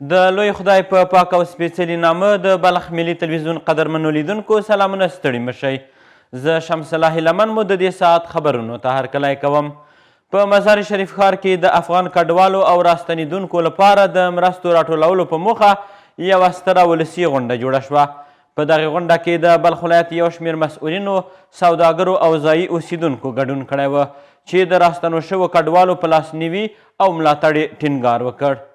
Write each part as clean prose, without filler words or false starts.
د لوی خدای په پاک او سپېڅلي نامه د بلخ ملي تلویزیون قدرمنو لیدونکو سلامونه ستړي مشئ. زه شمس الله هیلمن مو د دې ساعت خبرونو ته هرکلی کوم. په مزار شریف ښار کې د افغان کډوالو او راستنیدونکو لپاره د مرستو راټولولو په موخه یوه ستره ولسي غونډه جوړه شوه. په دغې غونډه کې د بلخ ولایت یو شمېر مسؤلینو، سوداګرو او ځایي اوسیدونکو ګډون کړی و چې د راستنو شوو کډوالو په لاسنیوي او ملاتړ یې ټینګار وکړ.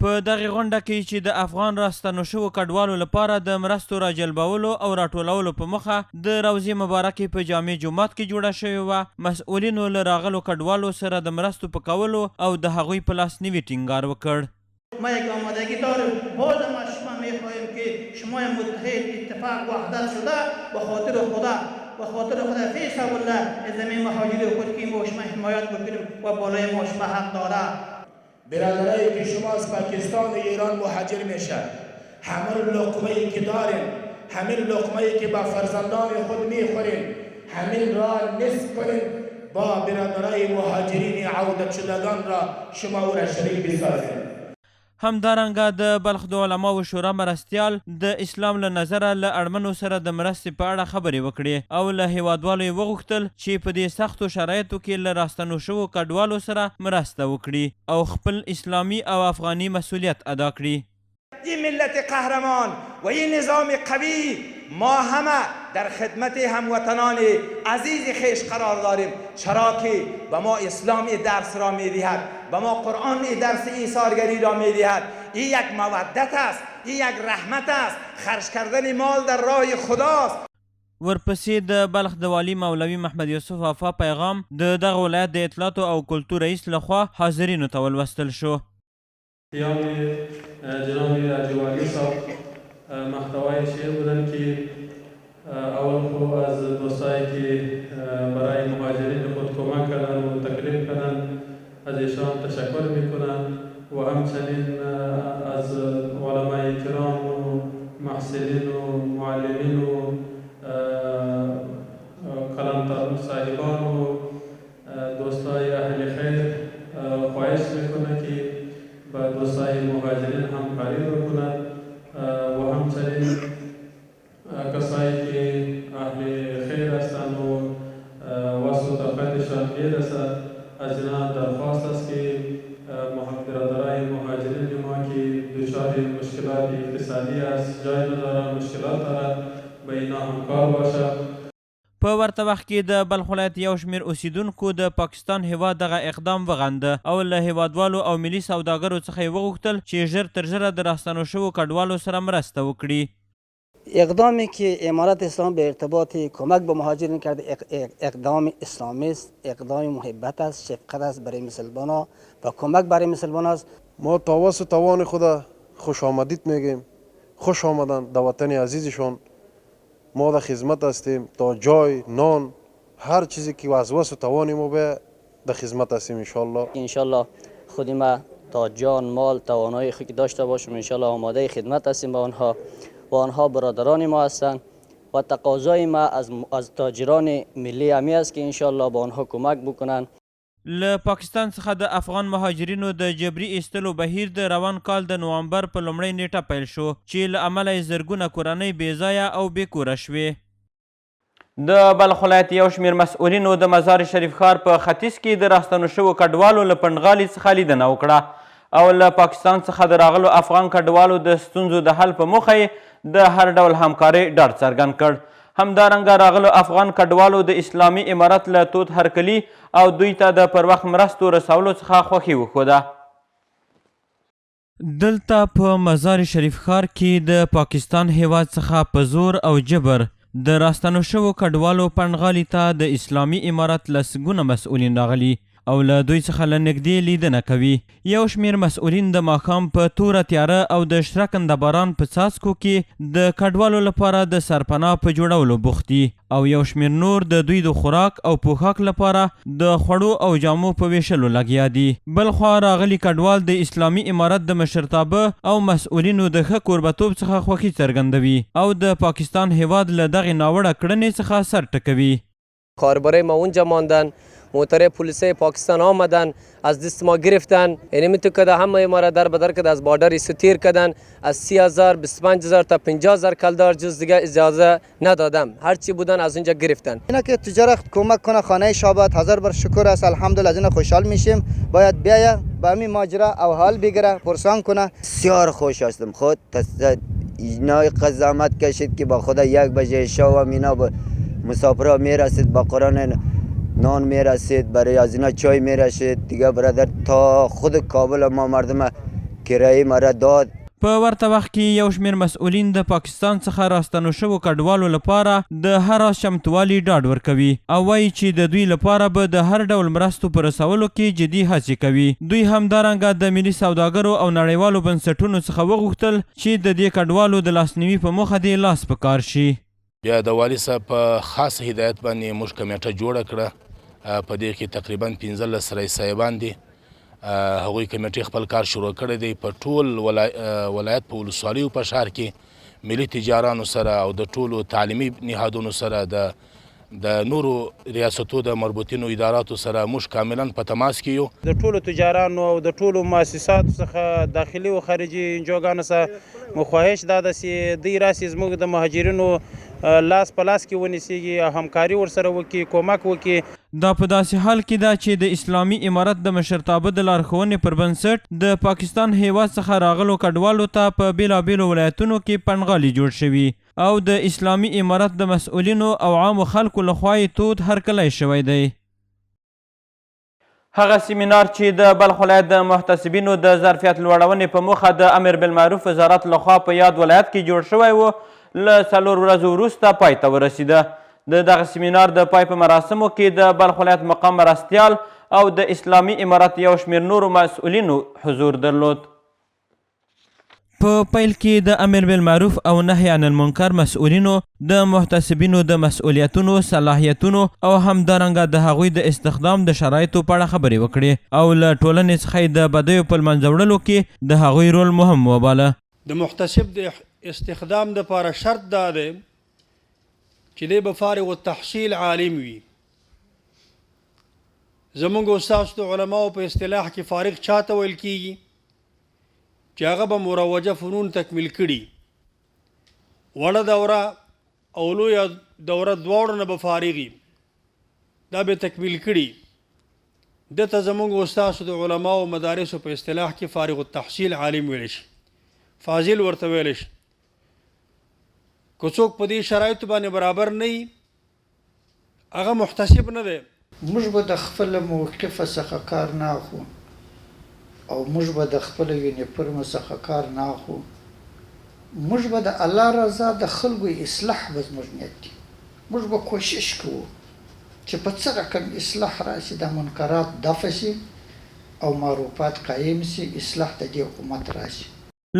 په دغې غونډه کې چې د افغان راستنو شوو کډوالو لپاره د مرستو راجلبولو او راټولولو په موخه د روضې مبارکې په جامع جومات کې جوړه شوې وه، مسؤلینو له راغلو کډوالو سره د مرستو په کولو او د هغوی په لاسنیوي ټینګار وکړ. ما یک آمادگی داریم، باز هم از شما میخواهیم که شما متحد اتفاق وحدت شده به خاطر خدا فی سبیل الله زمین مهاجری خود که ما شما حمایت بکنیم و بالای ما شما حق داره. برادرایی که شما از پاکستان و ایران مهاجر میشن، همه لقمه‌ای که دارین، همه لقمه‌ای که با فرزندان خود میخورین، همین را نصف کنین با برادرای مهاجرین عودت شدگان را شما او را شریک بسازین. همدارنګه د بلخ د علماو شورا مرستیال د اسلام له نظره له اړمنو سره د مرستې په اړه خبرې وکړې او له هیوادوالو یې وغوښتل چې په دې سختو شرایطو کې له راستنو شوو کډوالو سره مرسته وکړي او خپل اسلامي او افغاني مسؤلیت ادا کړي. این ملت قهرمان و این نظام قوی، ما همه در خدمت هموطنان عزیز خیش قرار داریم، چرا که به ما اسلام درس را میدهد، به ما قرآن درس ایثارگری را میدهد. این یک مودت است، این یک رحمت است، خرج کردن مال در راه خداست. ورپسې د بلخ د والی مولوي محمد یوسف وفا پیغام د دغه ولایت د اطلاعاتو او کلتور رئیس لخوا حاضرینو ته ولوستل شو. قیام جناب اجوالی صاحب محتوای شعر بودن که اول خو از دوستایی که برای مهاجرین خود کمک کردن و تکلیف کردن از ایشان تشکر میکنن و همچنین از علمای کرام و محسنین و معلمین و قلمتران صاحبان و دوستای اهل خیر خواهش میکنه که با دوستای مهاجرین همکاری بکنند و همچنین کسایی که اهل خیر هستند و وصل و طاقتشان میرسد از اینا درخواست است که برادرای مهاجرین ما که دچار مشکلات اقتصادی است، جای ندارند، مشکلات دارند، به اینا همکار باشد. په ورته وخت کې د بلخ ولایت یو شمېر اوسیدونکو د پاکستان هیواد دغه اقدام وغنده او له هیوادوالو او ملي سوداګرو څخه یې وغوښتل چې ژر تر ژره د راستنو شوو کډوالو سره مرسته وکړي. اقدامی که امارت اسلام به ارتباط کمک به مهاجرین کرده اقدام اسلامی است، اقدام محبت است، شفقت است برای مسلمانان و کمک برای مسلمانان است. ما توسط توان خدا خوش آمدید میگیم، خوش آمدن در وطن عزیزشون. ما در خدمت هستیم تا جای، نان، هر چیزی که از وسط توان ما به در خدمت هستیم انشالله خود ما تا جان، مال، توانایی خودی داشته باشیم انشالله آماده خدمت هستیم با آنها برادران ما هستند و تقاضای ما از تاجران ملی همی است که انشالله با آنها کمک بکنند. له پاکستان څخه د افغان مهاجرینو د جبري ایستلو بهیر د روان کال د نوامبر په لومړۍ نیټه پیل شو چې له امله یې زرګونه کورنۍ بېځایه او بېکوره شوې. د بلخ ولایت یو شمېر مسؤلینو د مزار شریف ښار په ختیځ کې د راستنو شوو کډوالو له پنډغالي څخه لیدنه وکړه او له پاکستان څخه د راغلو افغان کډوالو د ستونزو د حل په موخه یې د هر ډول همکارۍ ډاډ څرګند کړ. همدارنګه راغلو افغان کډوالو د اسلامي امارت له تود هرکلي او دوی ته د پر وخت مرستو رسولو څخه خوښي وښوده. دلته په مزار شریف ښار کې د پاکستان هیواد څخه په زور او جبر د راستنو شوو کډوالو پنډغالي ته د اسلامي امارت لسګونه مسؤلین راغلي او له دوی څخه له نږدې لیدنه کوي. یو شمېر مسؤلین د ماښام په توره تیاره او د شرکنده باران په څاڅکو کې د کډوالو لپاره د سرپناه په جوړولو بوخت دي او یو شمېر نور د دوی د خوراک او پوښاک لپاره د خوړو او جامو په ویشلو لګیا دي. بل خوا راغلي کډوال د اسلامي امارت د مشرتابه او مسؤلینو د ښه کوربتوب څخه خوښي څرګندوي او د پاکستان هیواد له دغې ناوړه کړنې څخه سر ټکوي. کاربرای ما اونجا ماندن موتر پلیسی پاکستان آمدن از دست ما گرفتن. یعنی میتونه همه ما را در بدر کرد، از بادر سوتیر کردن، از 30,000 25,000 تا 50,000 کلدار جز دیگه اجازه ندادم، هر چی بودن از اینجا گرفتن. اینا که تجارت کمک کنه خانه شابات هزار بر شکر است، الحمدلله از این خوشحال میشیم. باید بیاید با همین ماجرا او حال بگیره، پرسان کنه. بسیار خوش هستم. خود اینا قزامت کشید که با خدا 1 بجه شب اینا با مسافرها میرسید، با قرآن نان میرسید، برای از اینا چای میرسید دیگه. برادر تا خود کابل ما مردم کرایه مرا داد. په ورته وخت کې یو شمېر مسؤلین د پاکستان څخه راستنو شوو کډوالو لپاره د هر راز چمتووالي ډاډ ورکوي او وایي چې د دوی لپاره به د هر ډول مرستو په رسولو کې جدي هڅې کوي. دوی همدارنګه د ملي سوداګرو او نړیوالو بنسټونو څخه وغوښتل چې د دې کډوالو د لاسنیوي په موخه دې لاس په کار شي. بیا د والي صاحب په خاص هدایت باندې موږ کمیټه جوړه کړه. په دې کې تقریبا 15 رئیس صاحبان دي. هغوی کمیټې خپل کار شروع کړی دی. په ټول ولایت په ولسوالیو په ښار کې ملي تجارانو سره او د ټولو تعلیمي نهادونو سره د نورو ریاستو د مربوطینو اداراتو سره موږ کاملا په تماس کې یو. د ټولو تجارانو او د ټولو مؤسساتو څخه داخلي او خارجي انجوګانو سره مو خواهش دا ده چې دوی راسي زموږ د مهاجرینو لاس په لاس کې ونیسیږي او همکاري ورسره وکړي، کومک وکړي. دا په داسې حال کې ده چې د اسلامي امارت د مشرتابه د لارښوونې پر بنسټ د پاکستان هیواد څخه راغلو کډوالو ته په بیلابیلو ولایتونو کې پنډغالي جوړ شوي او د اسلامي امارت د مسؤلینو او عامو خلکو لخوا یې تود هرکلی شوی دی. هغه سیمینار چې د بلخ ولایت د محتسبینو د ظرفیت لوړونې په موخه د امر بالمعروف وزارت لخوا په یاد ولایت کې جوړ شوی و له 4 ورځو وروسته پای ته ورسیده. د دغه سیمینار د پای په مراسمو کې د بلخ ولایت مقام مرستیال او د اسلامي امارت یو شمېر نورو مسؤلینو حضور درلود. په پیل کې د امر بالمعروف او نهی عن المنکر مسؤلینو د محتسبینو د مسؤلیتونو، صلاحیتونو او همدارنګه د هغوی د استخدام د شرایطو په اړه خبرې وکړې او له ټولنې څخه د بدیو په لمنځه وړلو کې د هغوی رول مهم وباله. د محتسب د استخدام د پاره شرط دا دی چې دی به فارغ التحصیل عالم وي. زمونږ استاد د علماو په اصطلاح کې فارغ چاته ویل کیږي چې هغه به مروجه فنون تکمیل کړي، وړه دوره او لویه دوره دواړو نه به فارغي، دا به تکمیل کړي. دته زمونږ استاد د علماو مدارسو په اصطلاح کې فارغ التحصیل عالم ویل شي، فاضل ورته ویل شي. که څوک په دې شرایطو باندې برابر نه وي هغه محتسب نه دی. موږ به د خپل موقف څخه کار نه اخلو او موږ به د خپل یونیفورم څخه کار نه اخلو. موږ به د الله رضا د خلکو اصلاح به زموږ نیت وي. موږ به کوشش کوو چې په څه رقم اصلاح راشي، د منکرات دفع شي او معروفات قایم شي، اصلاح د دې حکومت راشي.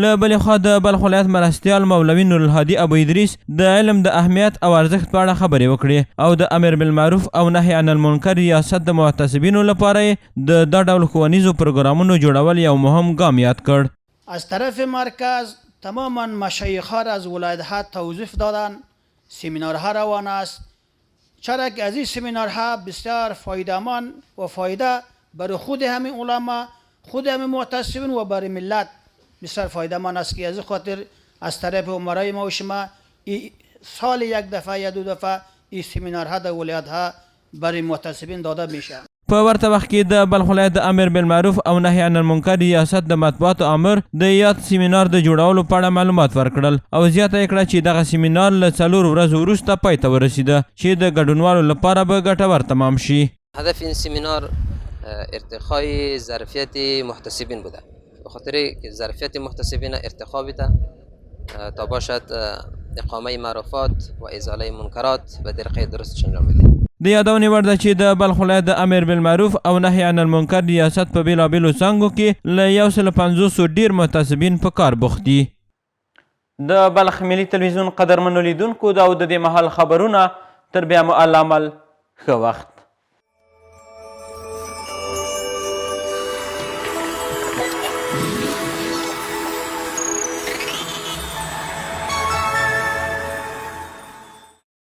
له بلې خوا د بلخ ولایت مرستیال مولوي نورالهادي ابو ادریس د علم د اهمیت او ارزښت په اړه خبرې وکړې او د امر بالمعروف او نهی عن المنکر ریاست د محتسبینو لپاره د دا ډول ښوونیزو پروګرامونو جوړول یو مهم ګام یاد کړ. از طرف مرکز تماما مشایخ از ولایت‌ها توظیف دادن، سمینارها روان است، چرا که از این سمینارها بسیار فایده‌مند و فایده برای خود همین علما، خود همین محتسبین و برای ملت بسیار فایده من است که از خاطر از طرف امرای ما و شما سال 1 دفعه یا 2 دفعه این سمینارها در ولایت‌ها برای محتسبین داده میشه. په ورته وخت کې د بلخ ولایت د امر بالمعروف او نهی عن المنکر ریاست د مطبوعاتو امر د یاد سیمینار د جوړولو په اړه معلومات ورکړل او زیاته کړه چې دغه سیمینار له 4 ورځو وروسته پای ته ورسیده چې د ګډونوالو لپاره به ګټور تمام شي. هدف این سیمینار ارتقای ظرفیت محتسبین بوده، به خاطر که ظرفیت محتسبین ارتقا بده تا باشد اقامه معروفات و ازاله منکرات و طریقه درستش انجام بده. د یادونې وړ ده چې د بلخ ولایت د امر بالمعروف او نهی عن المنکر ریاست په بیلابیلو څانګو کې له 150 ډیر محتسبین په کار بوخت دي. د بلخ ملي تلویزیون قدرمنو لیدونکو دا د دې مهال خبرونه، تر بیا مو الله عمل ښه وخت.